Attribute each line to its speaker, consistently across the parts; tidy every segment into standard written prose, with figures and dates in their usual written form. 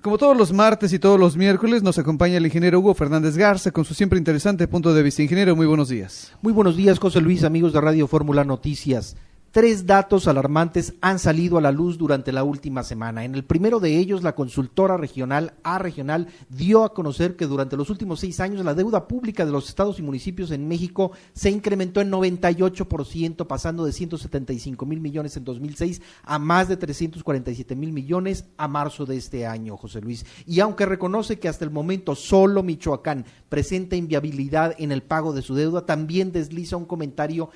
Speaker 1: Como todos los martes y todos los miércoles, nos acompaña el ingeniero Hugo Fernández Garza con su siempre interesante punto de vista. Ingeniero, muy buenos días.
Speaker 2: Muy buenos días, José Luis, amigos de Radio Fórmula Noticias. 3 datos alarmantes han salido a la luz durante la última semana. En el primero de ellos, la consultora regional A-Regional dio a conocer que durante los últimos 6 años la deuda pública de los estados y municipios en México se incrementó en 98%, pasando de 175,000 millones en 2006 a más de 347,000 millones a marzo de este año, José Luis. Y aunque reconoce que hasta el momento solo Michoacán presenta inviabilidad en el pago de su deuda, también desliza un comentario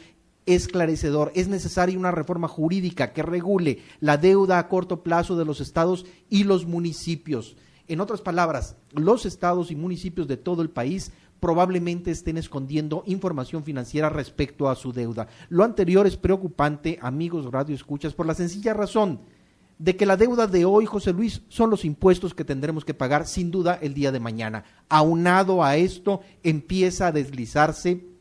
Speaker 2: esclarecedor. Es necesaria una reforma jurídica que regule la deuda a corto plazo de los estados y los municipios. En otras palabras, los estados y municipios de todo el país probablemente estén escondiendo información financiera respecto a su deuda. Lo anterior es preocupante, amigos radioescuchas, por la sencilla razón de que la deuda de hoy, José Luis, son los impuestos que tendremos que pagar sin duda el día de mañana. Aunado a esto, empieza a deslizarse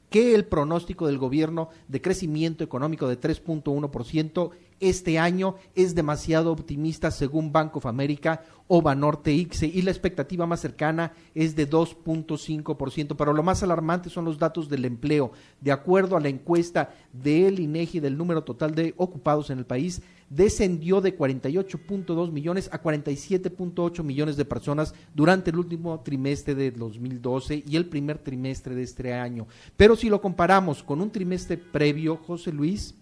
Speaker 2: que el pronóstico del gobierno de crecimiento económico de 3.1% este año es demasiado optimista según Bank of America o Banorte ICSE, y la expectativa más cercana es de 2.5%, pero lo más alarmante son los datos del empleo. De acuerdo a la encuesta del INEGI del número total de ocupados en el país, descendió de 48.2 millones a 47.8 millones de personas durante el último trimestre de 2012 y el primer trimestre de este año. Pero si lo comparamos con un trimestre previo, José Luis,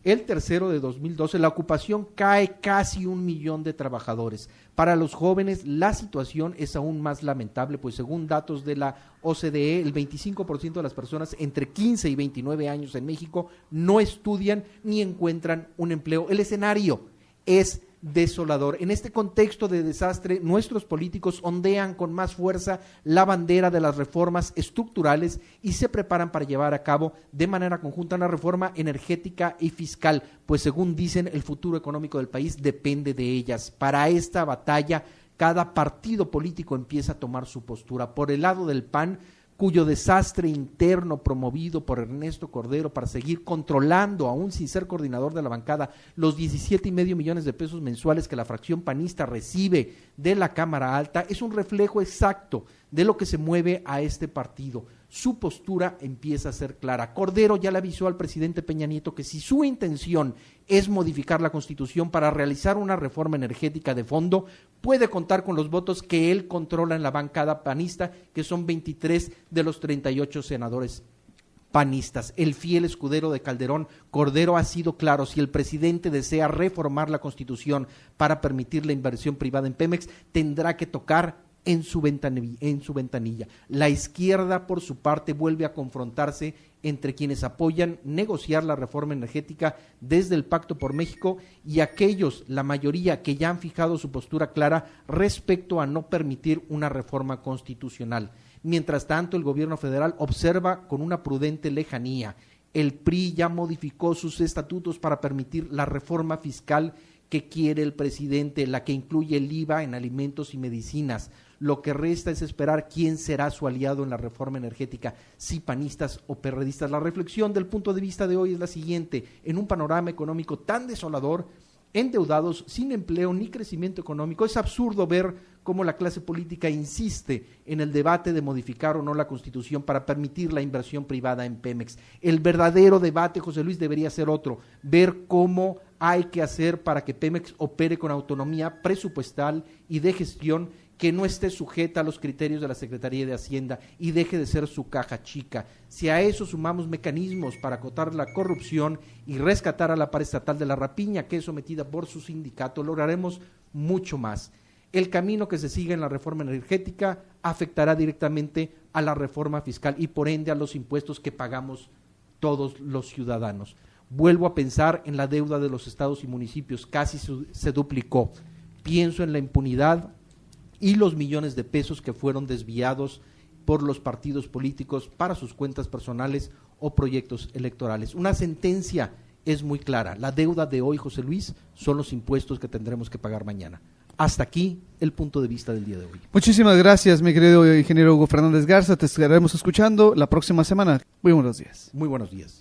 Speaker 2: el tercero de 2012, la ocupación cae casi 1 millón de trabajadores. Para los jóvenes la situación es aún más lamentable, pues según datos de la OCDE, el 25% de las personas entre 15 y 29 años en México no estudian ni encuentran un empleo. El escenario es desolador. En este contexto de desastre, nuestros políticos ondean con más fuerza la bandera de las reformas estructurales y se preparan para llevar a cabo de manera conjunta una reforma energética y fiscal, pues según dicen, el futuro económico del país depende de ellas. Para esta batalla, cada partido político empieza a tomar su postura. Por el lado del PAN, cuyo desastre interno promovido por Ernesto Cordero para seguir controlando, aún sin ser coordinador de la bancada, los 17.5 millones de pesos mensuales que la fracción panista recibe de la Cámara Alta, es un reflejo exacto de lo que se mueve a este partido. Su postura empieza a ser clara. Cordero ya le avisó al presidente Peña Nieto que si su intención es modificar la Constitución para realizar una reforma energética de fondo, puede contar con los votos que él controla en la bancada panista, que son 23 de los 38 senadores panistas. El fiel escudero de Calderón, Cordero, ha sido claro: si el presidente desea reformar la Constitución para permitir la inversión privada en Pemex, tendrá que tocar en su ventanilla. La izquierda, por su parte, vuelve a confrontarse entre quienes apoyan negociar la reforma energética desde el Pacto por México y aquellos, la mayoría, que ya han fijado su postura clara respecto a no permitir una reforma constitucional. Mientras tanto, el gobierno federal observa con una prudente lejanía. El PRI ya modificó sus estatutos para permitir la reforma fiscal que quiere el presidente, la que incluye el IVA en alimentos y medicinas. Lo que resta es esperar quién será su aliado en la reforma energética, si panistas o perredistas. La reflexión del punto de vista de hoy es la siguiente: en un panorama económico tan desolador, endeudados, sin empleo ni crecimiento económico, es absurdo ver cómo la clase política insiste en el debate de modificar o no la Constitución para permitir la inversión privada en Pemex. El verdadero debate, José Luis, debería ser otro: ver cómo hay que hacer para que Pemex opere con autonomía presupuestal y de gestión, que no esté sujeta a los criterios de la Secretaría de Hacienda y deje de ser su caja chica. Si a eso sumamos mecanismos para acotar la corrupción y rescatar a la paraestatal de la rapiña, que es sometida por su sindicato, lograremos mucho más. El camino que se sigue en la reforma energética afectará directamente a la reforma fiscal y por ende a los impuestos que pagamos todos los ciudadanos. Vuelvo a pensar en la deuda de los estados y municipios, casi se duplicó. Pienso en la impunidad y los millones de pesos que fueron desviados por los partidos políticos para sus cuentas personales o proyectos electorales. Una sentencia es muy clara: la deuda de hoy, José Luis, son los impuestos que tendremos que pagar mañana. Hasta aquí el punto de vista del día de hoy.
Speaker 1: Muchísimas gracias, mi querido ingeniero Hugo Fernández Garza. Te estaremos escuchando la próxima semana. Muy buenos días.
Speaker 2: Muy buenos días.